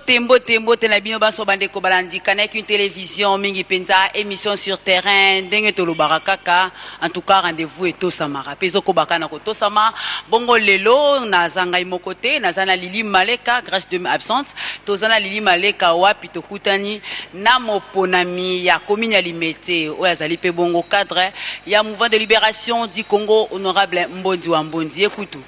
Mbote na bino baso bande ko balandi kanek une télévision mingi penza émission sur terrain ndenge to lobaka kaka en tout cas rendez-vous et to samara pezo ko bakana ko to sama bongo lelo na zanga imokote na zana Lili Maleka grâce de absente to zana Lili Maleka wapi to kutani na moponami ya commune ya Limete o yazali pe bongo cadre ya mouvement de libération du Congo honorable Mbondi wa Mbondi ekutu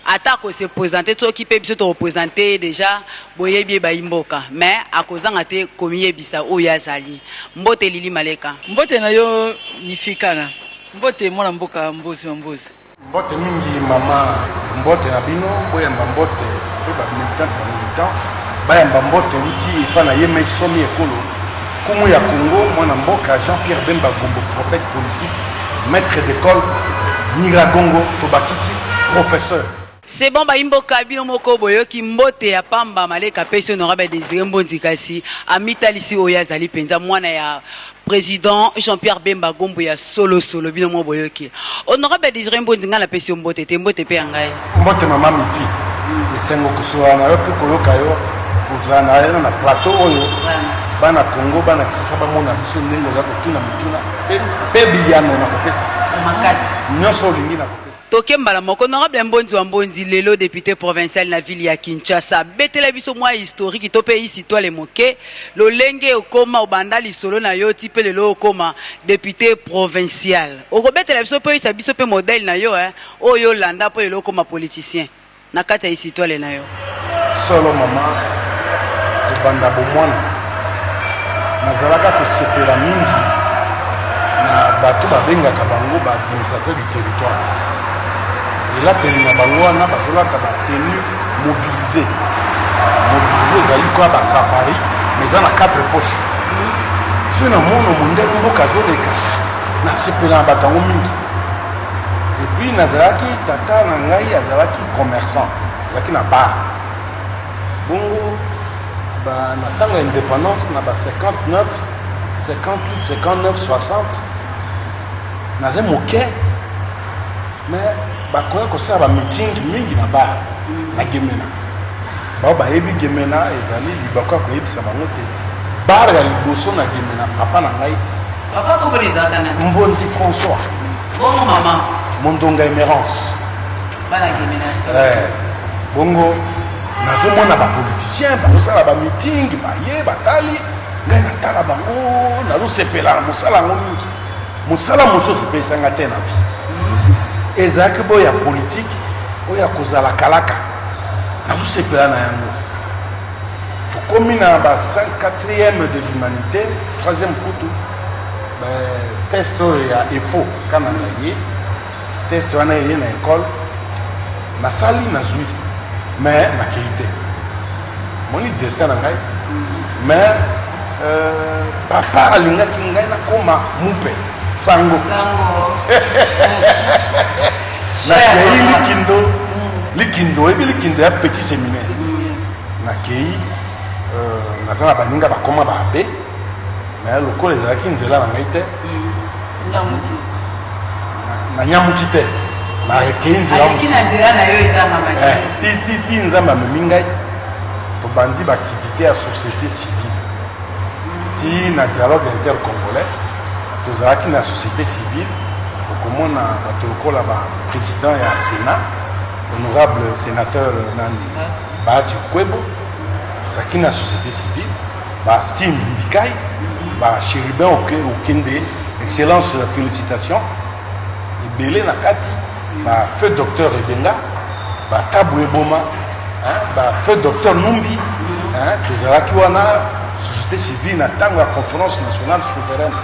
Atako se présenter to qui peut se représenter déjà boyebi ba imboka mais akozanga te komiye bisa oya zali Mbote Lili Maleka Mbote na yo nifikana Mbote mwana mboka mbozi wa mbozi Mbote mingi mama Mbote na bino boyamba Mbote ba militant bayamba Mbote uti pa na yeme somi ekolo kumu ya Congo mwana mboka Jean-Pierre Bemba Gombo prophète politique maître d'école Nyiragongo Tobakisi professeur. C'est bon ba imboka bino moko boyoki Mbote ya pamba Maleka pesi honorable Désiré Mbondi kasi amitalisi oya zali penza mwana ya président Jean-Pierre Bemba Gombo ya solo bino mo boyoki honorable Désiré Mbondi ngala pesi Mbote te Mbote pe ngai Mbote mama mifi esengo kusuana yo pe koyoka yo kuzana yo na plateau oyo bana Congo bana kisasa ba mona biso ndenge za kotuna mutuna pe biyano na kopesa makasi nyoso lingi na kopesa Tokembala moko honorable Mbondi wa Mbondi lelo député provincial na ville ya Kinshasa betela biso mwa historique to pe ici toi les moke lolenge okoma obanda lisolo na yo ti pe lelo okoma député provincial okobetela biso pe isa biso pe modèle na yo oyo landa po lelo okoma politicien na kati ya ici toi le na yo solo mama obanda bomwana nazalaka kosepela mingi na bato babengaka bango ba administrateur du territoire. Et là, tenu na bango na bazola ka ba tenu mobilisé zali quoi ba safari mais on a 4 poches. Si na mono mondelo mboka zoleka na sepela batango mingi. Et puis nazalaki tata na ngai azalaki commerçant, azalaki na bar. Bongo ba na tanga indépendance na ba 59 58 59 60 naze moke mais bakoya kosala ba meeting mingi na bar na Gemena ba yebi Gemena ezali libako koyebisa bango te bar ya liboso na Gemena papa na ngai papa ko boliza kana Mbonzi François bongo mama Mondonga Emerance bana Gemena bongo nazomona ba politicien bakosala ba meeting baye batali ngai natala bango nazosepela na mosala ngo mingi mosala mosusu pesanga te na vie ezaki boya politique oya kozala kalaka nazosepela na yango tokomi na ba 4e des humanités 3e kutu test ya EFO kana na ye test wana ye na école nasali nazwi mais nakei te moni destin na ngai mais papa alingaki ngai nakoma mupe sango nakei likindo ebi likindo ya petit séminaire nakei naza na baninga bakoma babe mais lokola ezalaki nzela na ngai te nanyamuki te nakei nzela ti nzambe amemi ngai tobandi baactivité ya société civile ti na dialogue intercongolais tozalaki na société civile okomona bato lokola président ya Sénat honorable sénateur nani Bahati Kwebo tozalaki na société civile Steve Mbikai Chérubin Okende excellence félicitations ebele na kati feu docteur Ebenga Tabu Eboma feu docteur Numbi tozalaki wana société civile na tango ya conférence nationale souveraine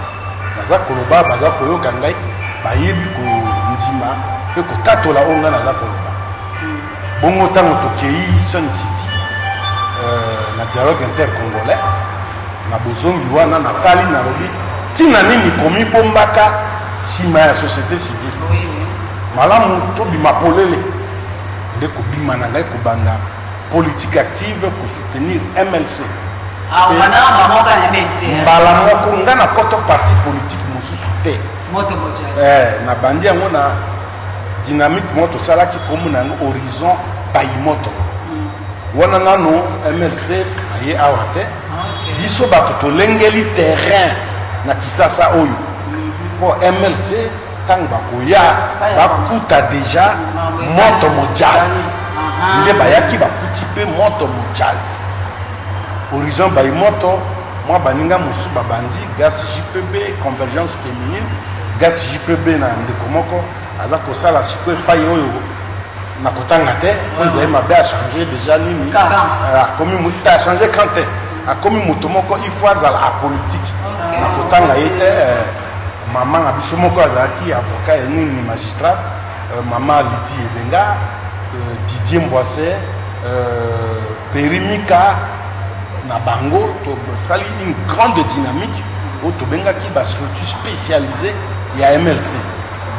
naza koloba baza koyoka ngai bayebi ko ndima pe ko tatola onga naza koloba bongo tango tokei Sun City na dialogue intercongolais na bozongi wana natali na lobi tina nini komi bombaka sima ya société civile malamu tobima polele nde kobima na ngai kobanda politique active pour soutenir MLC mbala moko nga na koto parti politique mosusu te na bandi yango na dynamique moto salaki komu na horizon bayimoto wana nano MLC ye awa te biso bato tolengeli terrain na kisasa oyo po MLC ntango bakoya bakuta deja moto mojali nde bayaki bakuti mpe moto mojali horizon bayi moto mwa baninga mosusu babandi gas JPB convergence féminine gas JPB na ndeko moko aza kosala sikoyo epai oyo nakotanga te po ezali mabe achange déjà nini akomi moto achange quand te akomi moto moko il faut azala apolitique nakotanga ye te mama na biso moko azalaki avocat ya nini magistrate mama Lidi Ebenga Didier Mboise Perimika na bango tosali une grande dynamique oyo tobengaki bastructure spécialisée ya MLC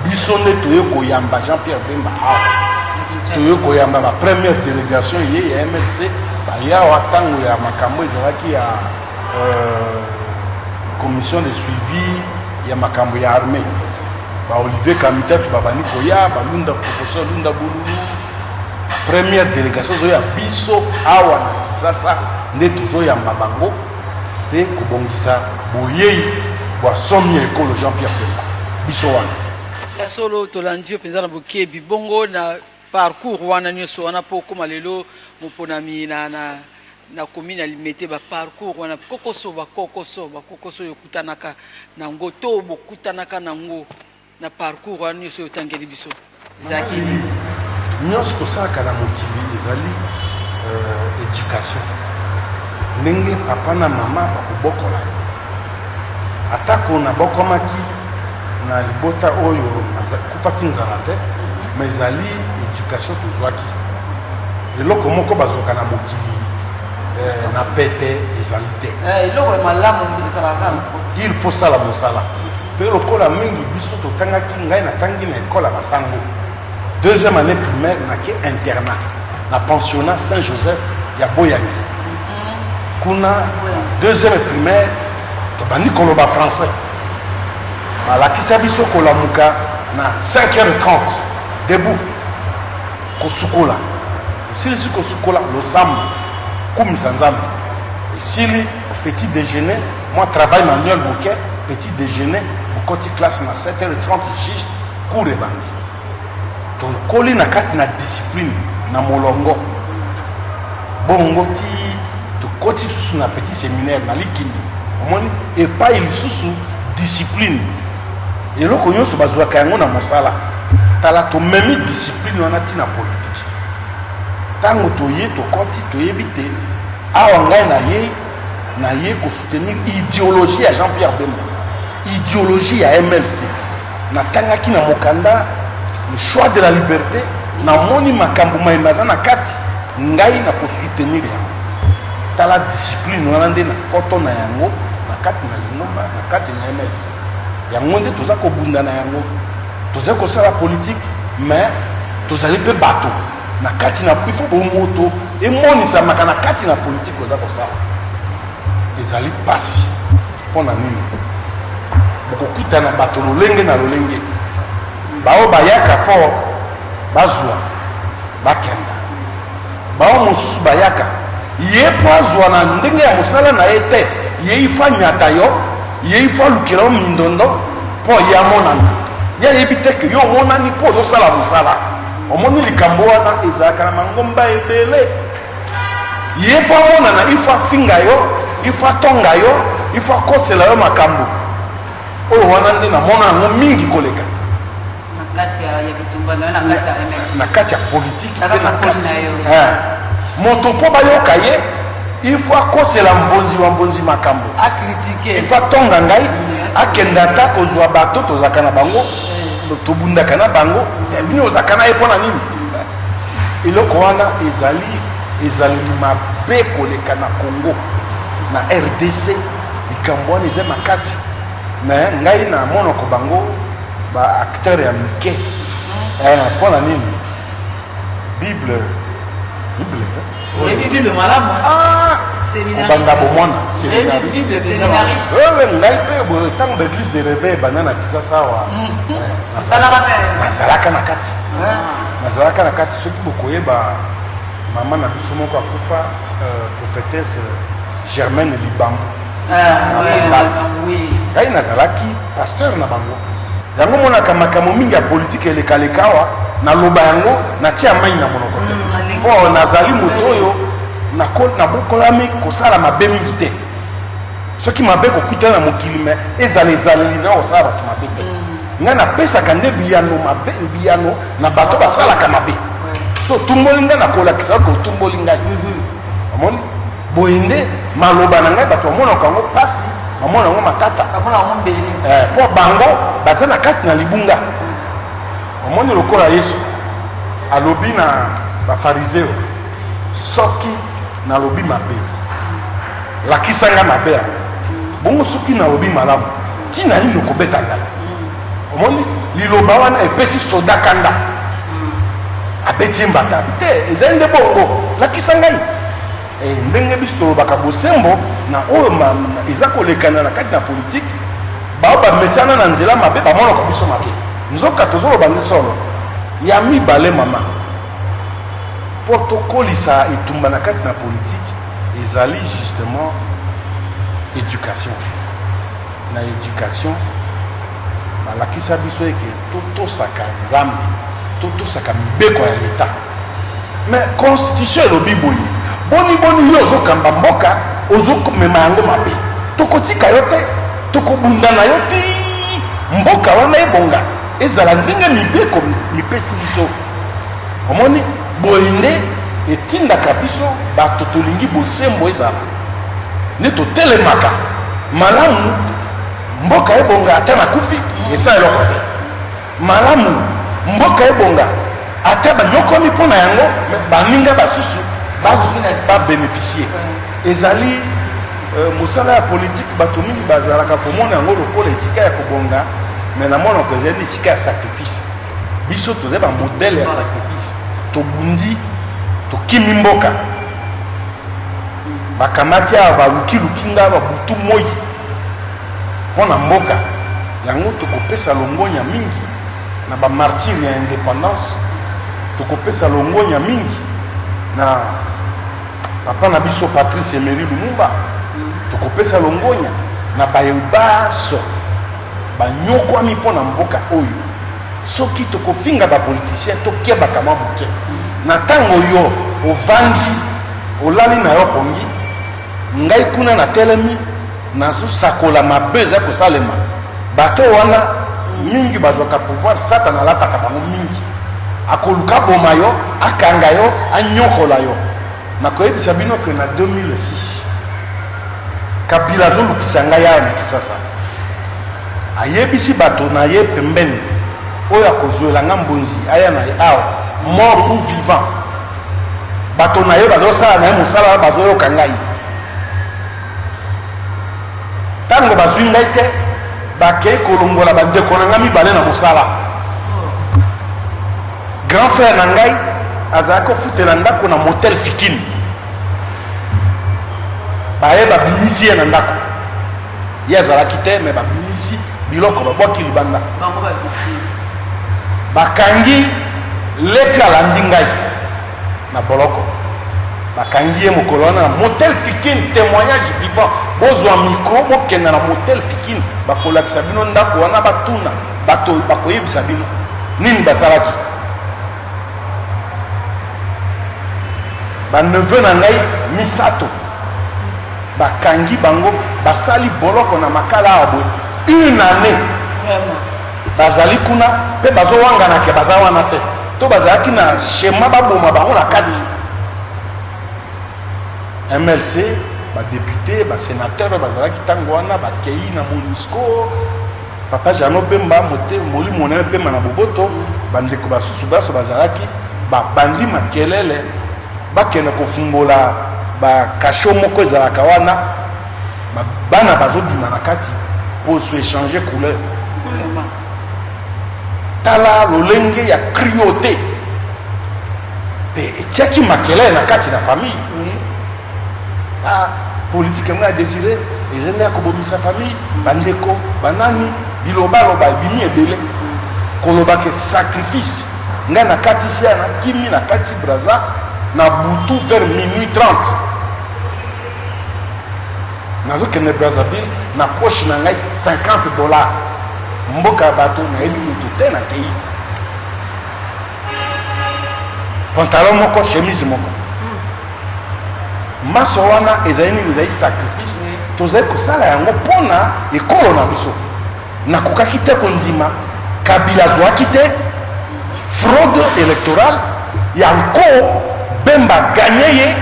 biso nde toye koyamba Jean-Pierre Bemba awa toye koyamba première délégation ye ya MLC baya awa ntango ya makambo ezalaki ya commission de suivi ya makambo ya armée Olivier Kamitatu babani koya balunda professeur Lunda Bululu première délégation zoya biso awa na Kisasa nde tozoyamba bango te kobongisa boyei bwa somi ekolo Jean-Pierre Bemba biso wana kasolo tolandi penza na bokebi bongo na parcours wana nyonso wana po koma lelo moponami na commune alimete ba parcours wana kokoso yokutanaka na ngo to bokutanaka na ngo na parcours wana nyonso yotangeli biso ezaki nyonso tosalaka na mokili ezali éducation ndenge papa na mama bakobokola yo atako na bokomaki na libota oyo kufaki nzala te mais ezali éducation tozwaki eloko moko bazwaka na mokili na pete ezali te il faut sala mosala mpe lokola mingi biso totangaki ngai natangi na ekole ya basango deuxième année primaire nake internat na pensionnat Saint-Joseph ya Boyangi kuna deuxième primaire tobandi koloba français balakisa biso kolamuka na 5h30 debout kosukola osilisi kosukola losambo kumisa nzambe esili petit déjeuner moi travail manuel moke petit déjeuner bokoti classe na 7h30 juste cours ebandi tokoli na kati na discipline na molongo bongo ti tokoti susu na petit séminaire na Likindi omoni epai lisusu discipline eloko nyonso bazwaka yango na mosala tala tomemi discipline wana ntina politique ntango toye tokoti toyebi te awa ngai na ye kosoutenir idéologie ya Jean-Pierre Bemba idéologie ya MLC natangaki na mokanda le choix de la liberté namoni makambo maemaza na kati ngai na kosoutenir yango tala discipline wana nde na koto na yango na kati na lingomba na kati na MLC yango nde toza kobunda na yango toza kosala politique mais tozali mpe bato na kati na il faut bomoto emonisamaka na kati na politique oza kosala ezali pasi mpo na nini bokokutana bato lolenge na lolenge bao bayaka mpo bazwa bakenda bao mosusu bayaka ye mpo azwa na ndenge ya mosala na ye te ye ifa nyata yo ye ifa lukela yo mindondo mpo ye amonana ye ayebi te ke yo omonani mpo ozosala mosala omoni likambo wana ezalaka na mangomba ebele ye mpo amonana ifa finga yo ifa tonga yo ifa kosela yo makambo oyo wana nde namona yango mingi koleka na kati ya politike moto mpo bayoka ye il faut akosela mbonzi wa mbonzi makambo il faut atonga ngai akenda ata kozwa bato tozalaka na bango tobundaka na bango bino ozalaka na ye mpo na nini eloko wana ezali mabe koleka na Congo na RDC likambo wana eza makasi mais ngai na monoko bango ba acteur ya mike mpo na nini bible obanda bomwana séminariste ngai mpe ntango baeglise de réveil banda na Kisasa awa nazalaka na kati soki bokoyeba maman na biso moko akufa prophétesse Germaine Libambo. Oui. Ngai nazalaki pasteur na bango. Yango monaka makambo mingi ya politique elekalekawa na loba yango na tia mai na monoko te. Po nazali moto oyo na bokolami kosala mabe mingi te. Soki mabe kokuta na mokili me ezalezaleli na osala bato mabe te. Nga napesaka nde biyano mabe biyano na bato basalaka mabe. So tumboli nga nakolakisa ko tumboli ngai. Omoni boyende maloba na ngai bato bamonaka yango pasi bamona yango matata po bango baza na kati na libunga. Omoni lokola Yesu alobi na bafariseo soki nalobi mabe lakisanga mabe bongo soki nalobi malamu tina nini okobeta ngai. Omoni liloba wana epesi soda kanda abeti mbata te eza nde bongo lakisa ngai ndenge biso tolobaka bosembo na oyo eza kolekana na kati na politike bao bamesana na nzela mabe bamonaka biso mabe nzoka tozoloba nde solo ya mibale mama po tokolisa etumba na kati na politike ezali justement éducation na éducation balakisa biso eke totosaka nzambe totosaka mibeko ya leta mais constitution elobi boye boni yo ozokamba mboka ozokomema yango mabe tokotika yo te tokobunda na yo te mboka wana ebonga ezala ndenge mibeko mipesi biso. Omoni boyinde etindaka biso bato tolingi bosembo ezala nde totelemaka malamu mboka ebonga ata nakufi esa eloko te malamu mboka ebonga ata banyokomi mpo na yango baninga basusu babénéficier ezali mosala ya politike bato mingi bazalaka komona yango lokola esika ya kobonga me na monoko ezali esika ya sacrifice. Biso toza bamodele ya sacrifice tobundi tokimi mboka bakamati awa balukiluki nga babutu moi mpo na mboka yango tokopesa longonya mingi na bamartire ya indépendance tokopesa longonya mingi na papa na biso Patrice Emery Lumumba tokopesa longonya na bayebaso banyokwami mpo na mboka oyo soki tokofinga bapoliticien tokebaka mwa moke na ntango yo ovandi olali na yo pongi ngai kuna na telemi nazosakola mabe eza kosalema bato wana mingi bazwaka pouvoir satana alataka bango mingi akoluka boma yo akanga yo anyokola yo. Nakoyebisa bino ke na 2006 Kabila azolukisa ngai awa na Kisasa ayebisi bato na ye pembeni oyo akozwela nga mbonzi aya na ye awa mort ou vivant bato na ye bazosala na ye mosala bazoyoka ngai ntango bazwi ngai te bakei kolongola bandeko na nga mibale na mosala. Grand frère na ngai azalaki kofutela ndako na motel Fikini baye babimisi ye na ndako ye azalaki te me babimisi biloko babwaki libanda bakangi leki alandi ngai na boloko bakangi ye mokolo wana na motel Fikini témoignage vivant bozwa micro bokenda na motel Fikini bakolakisa bino ndako wana batuna bato bakoyebisa bino nini basalaki. Baneveu na ngai misato bakangi bango basali boloko na makala abo une année bazali kuna pe bazowangana ke baza wana te to bazalaki na schéma baboma bango na kati MLC badéputé basénateur bazalaki ntango wana bakei na MONUSCO papa Jano Pemba mote moli monene Pemba na boboto bandeko basusu baso bazalaki babandi makelele bakende kofumbola bakasho moko ezalaka wana bana bazodina na kati pour se échanger couleur tala lolenge ya cruauté pe etiaki makelele na kati na famille politique nga désiré ezende akobomisa famille bandeko banani bilobaloba ebimi ebele kolobake sacrifice nga na kati sia na kimi na kati braza na butu vers minuit 30 nazokende Brazzaville na poche na ngai $50 mboka bato nayebi mutu te na kei pantalon moko chemise moko maso wana ezali nini ezali sacrifice tozali kosala yango mpona ekolo na biso nakokaki te kondima Kabila azwaki te fraude électorale yango Bemba gagné ye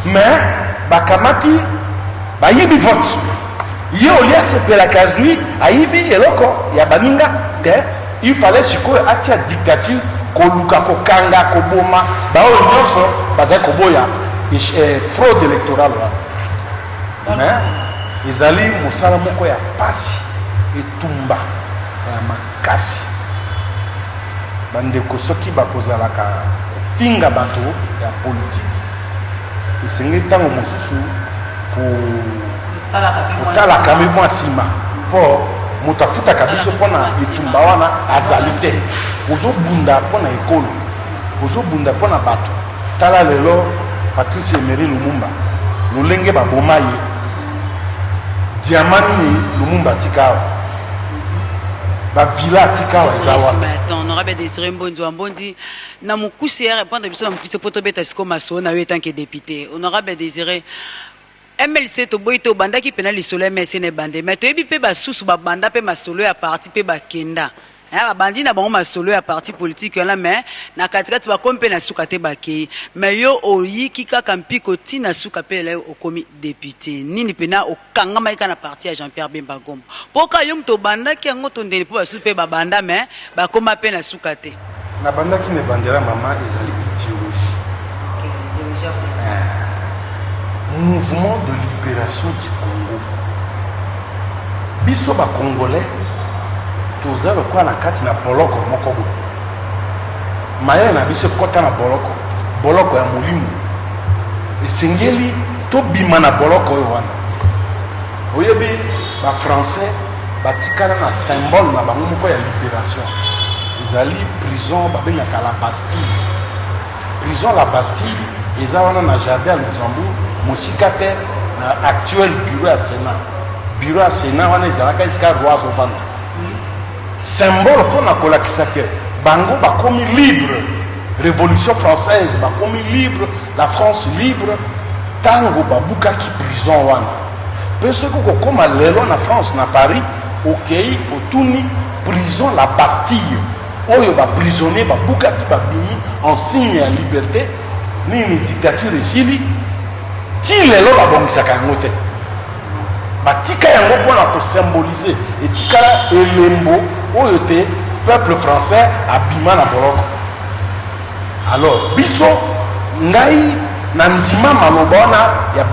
mais bakamati bayibi vote ye olia sepela kazui ayibi eloko ya baninga te il fallait sikoyo atia dictature koluka kokanga koboma baoyo nyonso bazali koboya fraude électorale mais ezali mosala moko ya pasi etumba ya makasi bandeko soki bakozalaka kofinga bato ya politike esengeli ntango mosusu kotalaka mpe mwa nsima mpo moto afutaka biso mpona etumba wana azali te ozobunda mpona ekolo ozobunda mpona bato tala lelo Patrice Emery Lumumba lolenge baboma ye diamani Lumumba tikawa bavila tikawa ezawa honorable Désiré Mbonzi Wambondi na mukusi ya répondre biso na mukusi poto beta siko maso na yo tant que député honorable Désiré MLC to boito bandaki pena lisolo MLC ne bande mais to yebi pe ba susu ba banda pe masolo ya parti pe ba kenda ya bandi na bango masolo ya parti politique yana mais na katikati ba kompe na suka te ba ke mais yo oyiki kaka mpiko tina suka pe le okomi député nini pena okanga maika na parti ya Jean-Pierre Bemba Gombo poka yo mto bandaki yango to ndeni po ba susu pe ba banda mais ba koma pe na suka te na bandaki ne bandela mama ezali idéologie mouvement de libération du Congo biso ba congolais toza lokwa na kati na boloko moko boye mayele na biso kota na boloko ya molimo esengeli tobima na boloko oyo wana oyebi bafrançais batikala na symbole na bango moko ya libération ezali prison babengaka la Bastille prison la Bastille eza wana na jardin ya Luxembourg mosika te na actuel bureau ya Sénat wana ezalaka esika roi azovanda symbole pour na kolakisa ke bango bakomi libre révolution française bakomi libre la France libre tango babukaki prison wana pe soki kokoma lelo na France na Paris okei otuni prison la Bastille oyo baprisonnier babukaki babimi en signe ya liberté nini dictature esili ti lelo babongisaka yango te batika yango mpona kosymbolize etikala elembo oyo te peuple français abima na boloko alors biso ngai na ndima maloba wana ya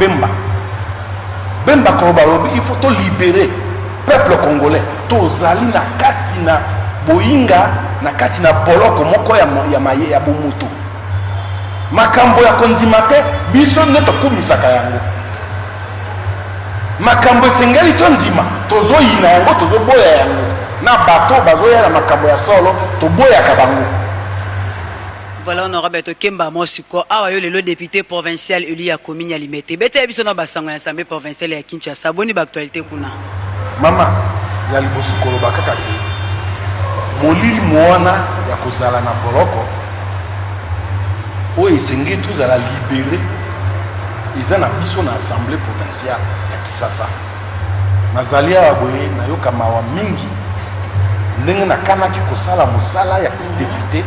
Bemba koloba lobi il faut to libérer peuple congolais tozali na kati na boyinga na kati na boloko moko ya bomutu makambo ya kondima te biso nde tokumisaka yango makambo esengeli to ndima tozoyina yango tozoboya yango na bato bazoya na makambo ya solo toboyaka bango. Voilà, honorable Tokemba Mosiko, awa yo lelo député provincial élu ya commune ya Limete. Bete biso na basango ya assemblée provinciale ya Kinshasa. Boni ba actualité kuna. Mama, ya liboso koloba kaka te. Molili mwana ya kozala na boloko. O esengi tozala libéré. Eza na biso na assemblée provinciale ya Kisasa. Nazali ya boye na yoka mawa mingi. Ndenge na kanaki kosala mosala ya député.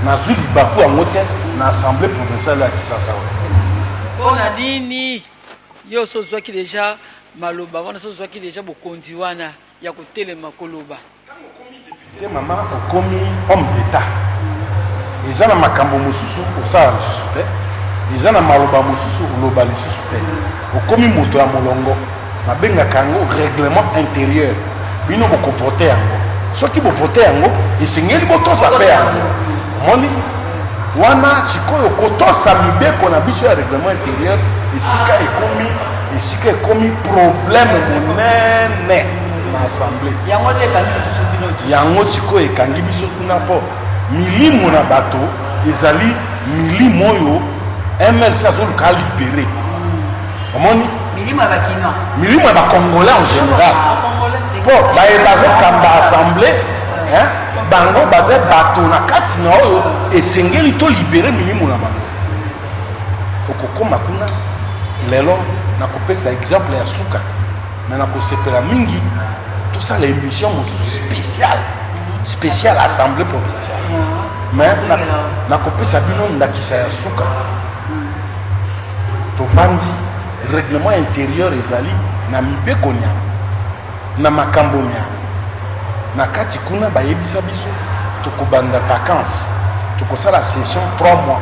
Nazui libaku yango te na assemblée provinciale ya Kisasa. Pona nini yo sozwaki deja maloba wana sozwaki deja bokonzi wana ya kotelema koloba. Te mama okomi homme d'état. Eza na makambo mosusu osala lisusu te. Eza na maloba mosusu oloba lisusu te. Okomi moto ya molongo. Babengaka yango règlement intérieur. Bino boko voter yango. Soki bo voter yango esengeli botosa pe yango. Moni wana sikoyo kotosa mibeko na biso ya règlement intérieur esika ekomi problème monene na assemblée Yango le kangi biso bino. yango sikoyo ekangi biso kuna po milimo na bato ezali milimo oyo MLC azoluka libéré omoni milimo ya bakinois milimo ya bacongolais en général mpo bazokamba assemblée bango baza bato na kati na oyo esengeli to libere milimo na bango okokoma kuna lelo nakopesa exemple ya suka me nakosepela mingi tosala émission mosusu spéciale assemblée provinciale mais nakopesa bino ndakisa ya suka tovandi règlement intérieur ezali na mibeko nyama na makambo nyama na kati kuna bayebisa biso tokobanda vacances tokosala session 3 mois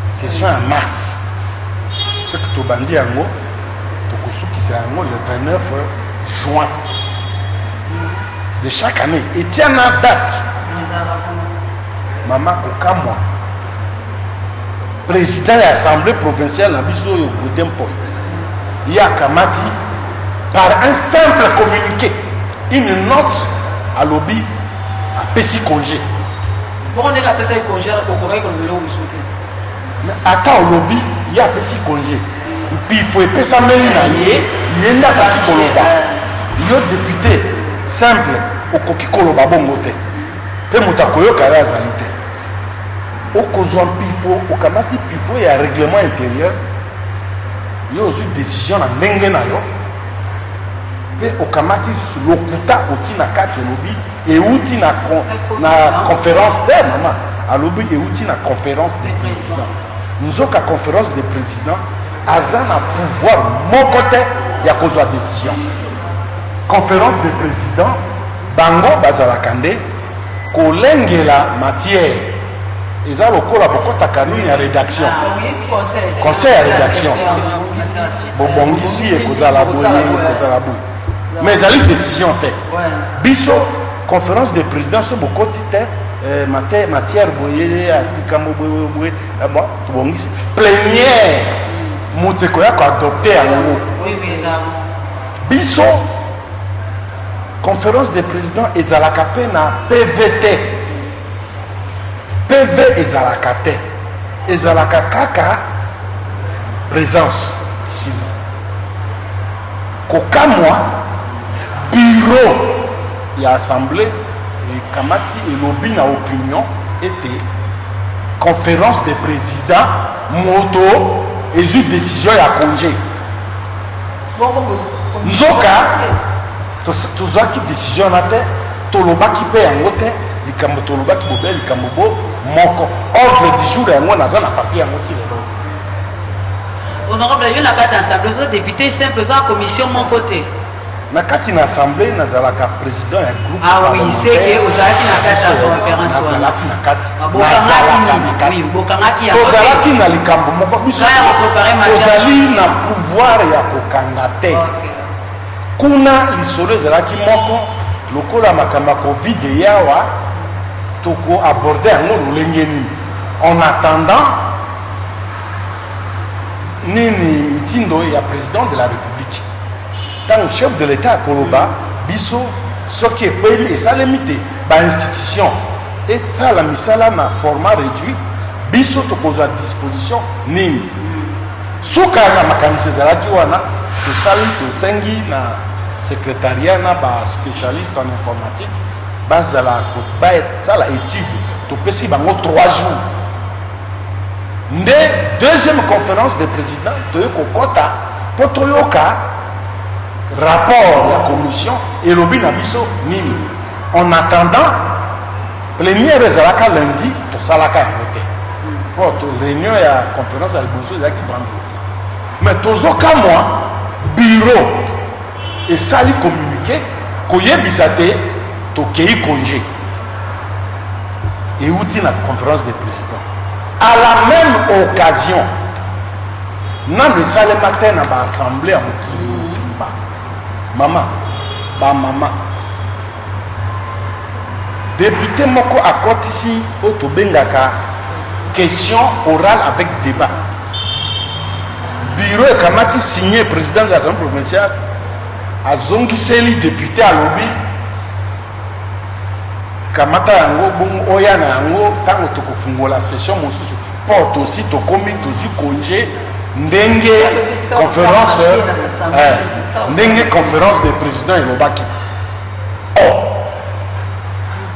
session en mars ce que tobandi yango tokosukisa yango le 29 juin de chaque année etiana date mama kokamwa président de l'Assemblée provinciale na biso oyo Godempo yakamati par un simple communiqué une note à lobby à Pessi congé bon on est à Pessi congé au Corée comme le souhaité mais attends au lobby il y a Pessi congé puis il faut epesa meli na ye yenda kaki koloba yo député simple okoki koloba bongo te pe moto akoyoka yo azali te okozwa mpifo okamati pifo ya règlement intérieur yo ozwi décision na ndenge na yo mpe okamati lisusu lokuta oti na kati olobi euti na conférence te mama alobi euti na conférence des présidents nzoka conférence des présidents aza na pouvoir moko te ya kozwa décision conférence des présidents bango bazalaka nde kolengela matière eza lokola bokotaka nini ya rédaction conseil ya rédaction bobongisi ekozala boye ekozala boye mais ezali décision te biso conférence des présidents so bokoti te matière boye artikambo boye tobongisi plénière moto ekoya koadopte yango biso conférence des présidents ezalaka mpe na pvt PV ezalaka te ezalaka kaka présence ici kokamwa bureau ya assemblée ekamati elobi na opinion ete conférence des présidents moto ezwi décision ya congé nzoka tozwaki décision na te tolobaki mpe yango te likambo tolobaki bobe likambo bo moko ordre du jour yango naza na papier yango ti lelo honorable yo na kati assemblée so député simple za commission mon côté na kati na assemblée nazalaka président ya groupe oui c'est que ozalaki na kati ya conférence nazalaki na kati bokangaki ya tozalaki na likambo moko biso tozali na pouvoir ya kokanga te kuna lisolo ezalaki moko lokola makambo ya covid yawa toko aborde yango lolenge nini en attendant nini mitindo ya président de la république ntango chef de l'état akoloba biso soki ekweli esalemi te bainstitution esala misala na format réduit biso tokozwa disposition nini suka na makanisi ezalaki wana tosali tosengi na secrétariat na baspécialiste en informatique bazala basala étude topesi bango 3 jours nde deuxième conférence des présidents toye kokota mpo toyoka rapport ya commission elobi na biso nini en attendant plénière ezalaka lundi tosalaka yango te mpo réunion ya conférence ya liboso ezalaki vendredi mais tozokamwa bureau esali communiqué koyebisa te tokei congé euti na conférence des présidents à la même occasion nano esalema te na baassemblée ya mokili mama bamama député moko akotisi oyo tobengaka question orale avec débat bureau ekamati signé président de l'assemblée provinciale azongiseli député alobi kamata yango bongo oya na yango ntango tokofungola session mosusu porte aussi tokomi tozi congé ndenge conférence ndenge conférence des présidents elobaki. Or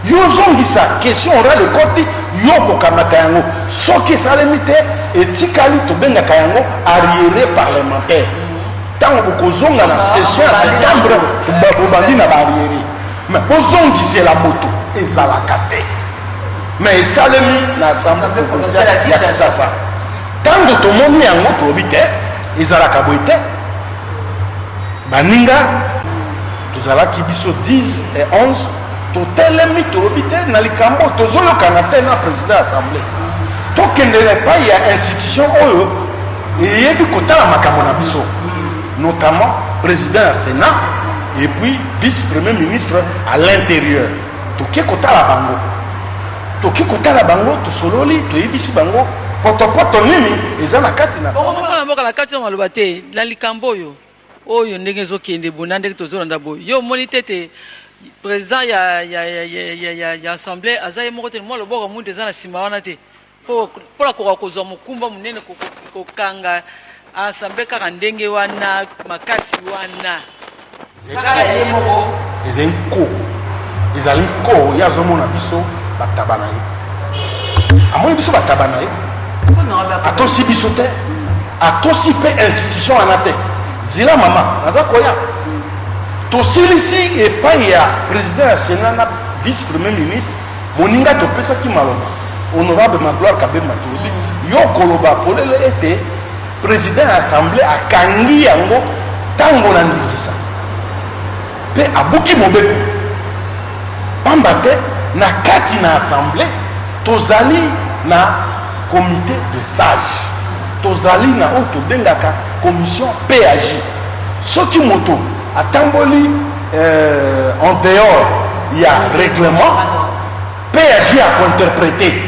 yozongisa question orale koti yokokamata yango soki esalemi te etikali tobengaka yango arriéré parlementaire. Ntango bokozonga na session ya septembre bobandi na baarriéré, mais bozongisela moto ezalaka te, mais esalemi na assemblée provinciale ya Kisasa. Ntango tomoni yango tolobi te ezalaka boye te. Baninga tozalaki biso 10 et 11 totelemi tolobi te na likambo tozoyokana te na président assemblée. Tokendele epai ya institution oyo eyebi kotala makambo na biso, notamment président ya Sénat et puis vice-premier ministre à l'intérieur. Toke kotala bango, toke kotala bango tosololi toyebisi bango potopoto nini eza na kati na mboka na kati ya maloba te na likambo oyo ndenge ezokende bona ndenge tozolanda boyo yo moni tete président ya assemblée aza ye moko te mwa loboko mundu eza na nsima wana te mpola koka kozwa mokumba monene kokanga assemblée kaka ndenge wana makasi wana ye moko ezali nko ezali nko ye azomona biso bataba na ye, amoni biso bataba na ye atosi biso te, atosi mpe institution wana te. Zila mama naza koya tosilisi epai ya président ya Sénat na vice premier ministre moninga topesaki maloba honorable Magloire Kabemba tolobi yo koloba polele ete président ya assemblée akangi yango ntango na ndingisa mpe abuki mobeko pamba te na kati na assemblée tozali na comité de sages, tozali na oyo tobengaka commission PAJ. Soki moto atamboli en dehors il y a règlement, PAJ a interprété.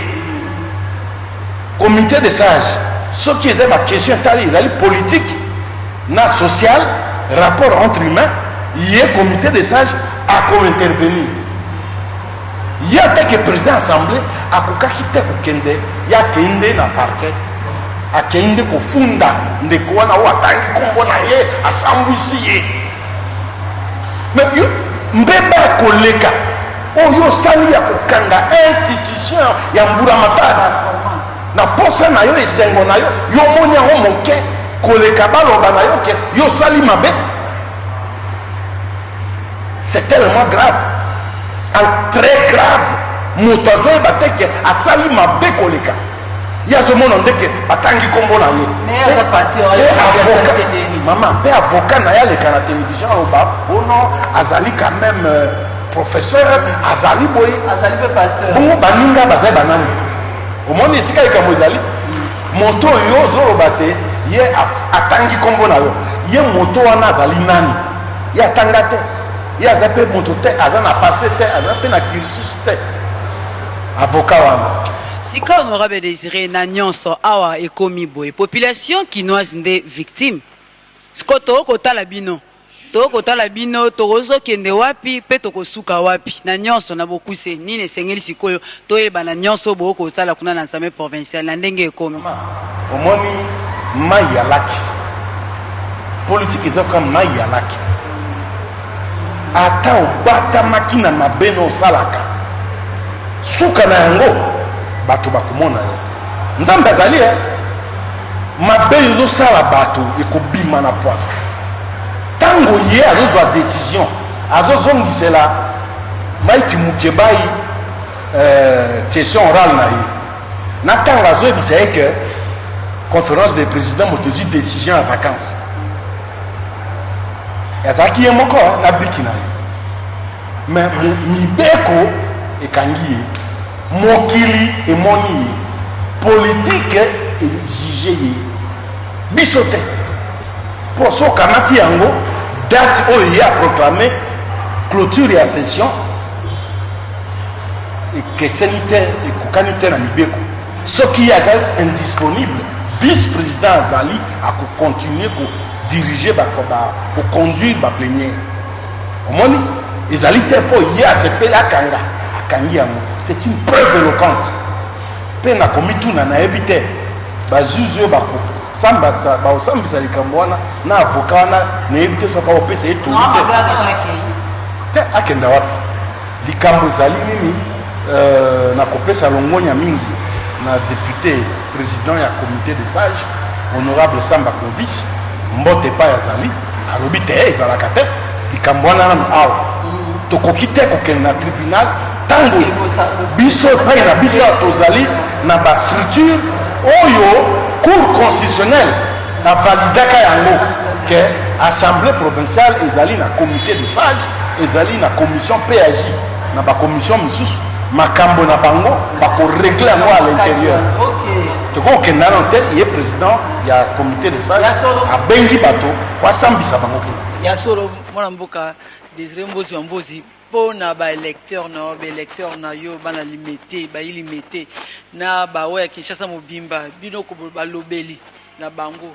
Comité de sages, soki eza ma question tali ezali politique na social, rapport entre humains, il y a comité de sages à intervenir. Il y a que président assemblée akokaki te kokende ya kende na parquet akende kofunda ndeko wana o atangi kombo na ye asambwisi ye, mais yo mbeba koleka oyo sali ya kokanga institution ya mbura matata na posa na yo esengo na yo yo moni yango moke koleka baloba na yo ke yo sali mabe. C'est tellement grave, très grave. Moto azoyeba te ke asali mabe koleka ya azomona ndeke batangi kombo na ye mama mpe avocat na ye aleka na télévision aloba ono azali quand même professeur azali boye bongo baninga bazali banani omoni esika likambo ezali moto oyo ozoloba te ye atangi kombo na yo ye moto wana azali nani ye atanga te ye aza mpe moto te aza na passé te aza mpe na cursus te avocat wana. Sika honorable Désiré na nyonso awa ekomi boye population kinoise nde victime siko tokotala bino tokozokende wapi mpe tokosuka wapi na nyonso na bokuse nini esengeli sikoyo toyeba na nyonso bokosala kuna na assemblée provinciale na ndenge ekomi omoni mai ya laki politique eza kaka mai ya laki ata obatamaki na mabe na osalaka suka na yango bato bakomona yo nzambe azali mabe ezosala bato ekobima na poisa ntango ye azozwa décision azozongisela Mike Mukebai question orale na ye na ntango azoyebisa ye ke conférence des présidents motozwi décision ya vacances azalaki ye moko na biki na ye mais mibeko ekangi ye mokili emoni ye politique exige ye biso te mpo so okamati yango date oyo ye aproclame clôture ya session ekeseni te ekokani te na mibeko soki ye azali indisponible vice président azali akocontinue kodiriger koconduire baplénière omoni ezali te mpo ye asepeli akangi yango c'est une preuve éloquente mpe nakomituna nayebi te bazuzi oyo baosambisa likambo wana na avoka wana nayebi te soka opesa ye toli te akenda wapi likambo ezali nini nakopesa longonya mingi na député président ya comité de sage honorable Samba Clovis mbote epai azali alobi te ezalaka te likambo wana nano awa tokoki te kokende na tribunal ntango biso epai na biso ya tozali na bastructure oyo cour constitutionnelle avalidaka yango ke assemblée provinciale ezali na comité de sage ezali na commission PAJ na bacommission misusu makambo na bango bakoregle yango à l'intérieur tokokenda nano te ye président ya comité de sage abengi bato po asambisa bango kuna ya solo mwana mboka Désiré Mbozi wa Mbozi mpo na baélecteur na baélecteur na yo bana limité bayilimité na baoyo ya Kinshasa mobimba bino ko balobeli na bango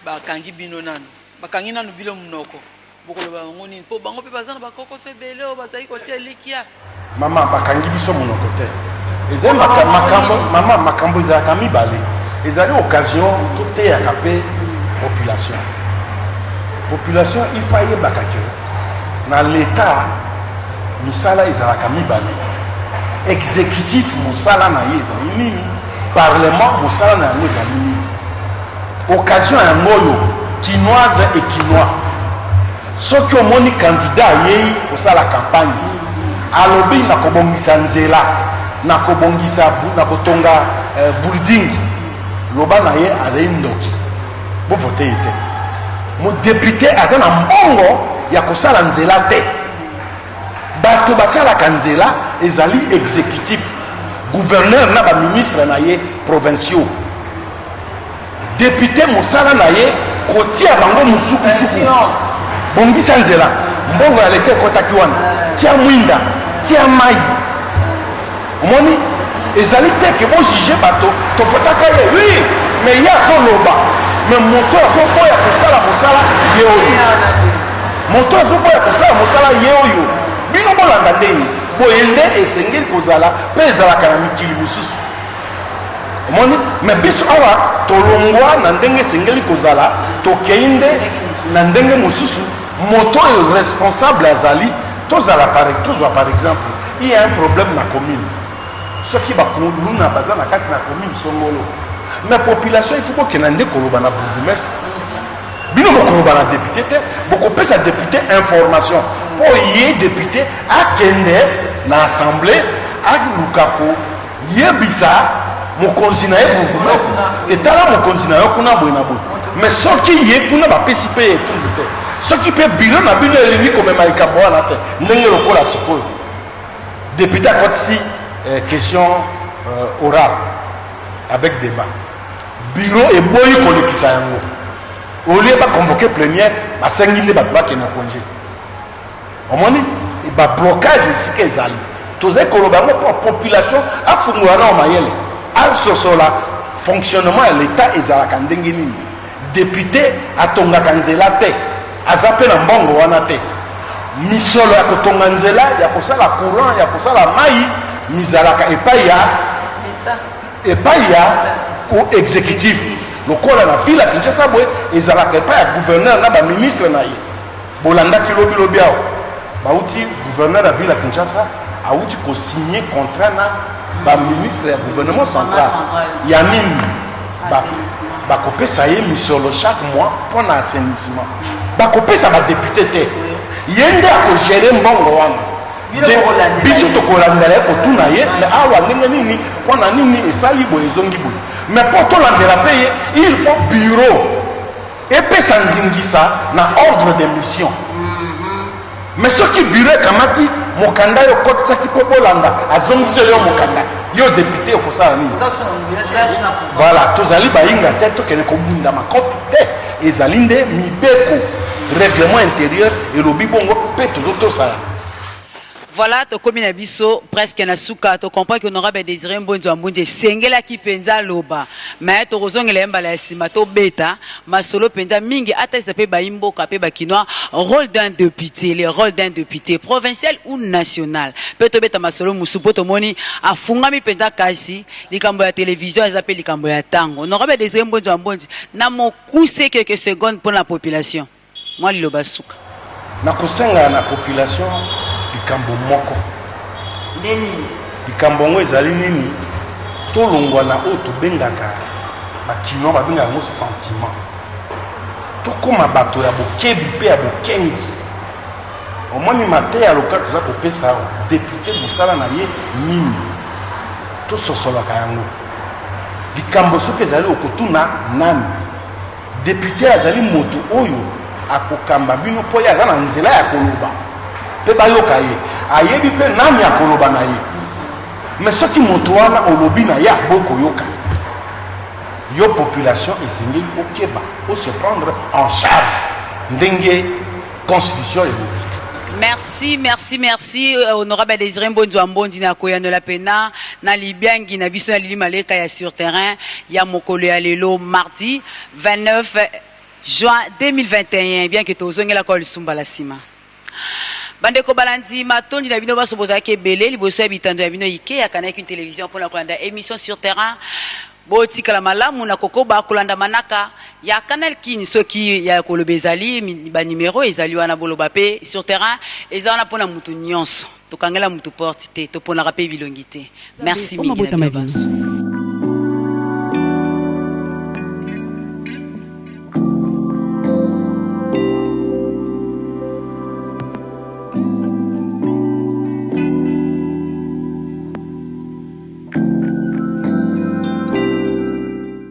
bakangi bino nano bakangi nano bilo munoko bokoloba bango nini mpo bango mpe baza na bakokoso ebele oyo bazali kotia likia mama bakangi biso monoko te ezali makambo ezalaka mibale ezali occasion toteyaka mpe population il faut yebaka ke na l'état misala ezalaka mibale exécutif mosala na ye ezali nini parlement mosala na yango ezali nini occasion yango oyo kinoise et kinois soki omoni candidat ayei kosala campagne alobi nakobongisa nzela nakotonga building loba na ye azali ndoki bovote ye te modepute aza na mbongo ya kosala nzela te bato basalaka nzela ezali exécutif gouverneur na baministre na ye provinciaux député mosala na ye kotia bango mosukusuku bongisa nzela mbongo ya leta ekotaki wana tia mwinda tia mai omoni ezali te ke bojuge bato tofotaka ye wi mais ye azoloba mais moto azoboya kosala mosala ye oyo moto azoboya kosala mosala ye oyo bino bolanda nde ye boye nde esengeli kozala mpe ezalaka na mikili mosusu omoni mais biso awa tolongwa na ndenge esengeli kozala tokei nde na ndenge mosusu moto oyo responsable azali tozala tozwa par exemple il y a un problème na commune soki bakoluna baza na kati na commune songolo mais population il faut bokenda nde koloba na bourgmestre bino bokoloba na député te bokopesa député information mpo ye député akende na assemblée aluka koyebisa mokonzi na ye bourgmestre etala mokonzi na yo kuna boye na boye mais soki ye kuna bapesi mpe etundu te soki mpe biro na bino elingi komema likambo wana te ndenge lokola sikoyo député akotisi question orale avec débat bureau eboyi kolekisa yango olie baconvoke plénière basengi nde bato bakende congé omoni bablocage esika ezali tozali koloba yango mpo population afungola nao mayele asosola fonctionnement ya l'état ezalaka ndenge nini député atongaka nzela te aza mpe na mbongo wana te misolo ya kotonga nzela ya kosala courant ya kosala mai mizalaka epai ya exécutif lokola na ville ya Kinshasa boye ezalaka epai ya gouverneur na baministre na ye bolandaki lobilobi awo bauti gouverneur ya ville ya Kinshasa auti kosigné contrat na baministre ya gouvernement central ya nini bakopesa ye misolo chaque mois mpo na assainissement bakopesa badepute te ye nde akogere mbongo wana biso tokolandela ye kotuna ye me awa ndenge nini mpo na nini esali boye ezongi boye mais mpo tolandela mpe ye il faut bureau epesa nzingisa na ordre de mission mais soki bureau ekamati mokanda yo kotisaki mpo bolanda azongiseli yo mokanda yo député okosala nini voilà tozali bayinga te tokende kobunda makofi te ezali nde mibeko règlement intérieur elobi bongo mpe tozotosala Voilà, to komi na biso presque na suka to comprend que honorable Désiré Mbonzo Ambonje sengela ki penza loba mais to kozongela mbala ya sima to beta masolo penza mingi ata isape ba imboka pe ba kinwa rôle d'un député, le rôle d'un député provincial ou national pe to beta masolo musupo to moni afungami penza kasi likambo ya télévision ezape likambo ya tango honorable Désiré Mbonzo Ambonje na mokuse quelques secondes pour la population moi liloba suka na kosenga na population likambo moko ndeni likambo ngo ezali nini tolongwa na oyo tobengaka bakino babengaka yango sentiment tokóma bato ya bokebi mpe ya bokengi omoni mateya ya loka toza kopesa awa député mosala na ye nini tososolaka yango likambo soki ezali okotuna nani député azali moto oyo akokamba bino mpo ye aza na nzela ya koloba mpe bayoka ye ayebi mpe nani akoloba na ye mais soki moto wana olobi na ye abokoyoka yo population esengeli okeba ose prendre en charge ndenge constitution elobi. Merci, honorable Désiré Mbonzo Ambonji na koyano la pena na libiangi na biso na lili maleka ya sur terrain ya mokolo ya lelo mardi 29 juin 2021 bien que tozongela ko lisumba la sima. Bandeko balandi matondi na bino baso bozaki ebele liboso ya bitando ya bino ike ya kanaki une télévision pour la kolanda émission sur terrain botika la malamu na kokoba kolanda manaka ya Canal King soki ya kolobezali ba numéro ezali wana boloba pe sur terrain ezana pona mutu nyonso tokangela mutu porte te to pona rapé bilongité merci mingi na biso.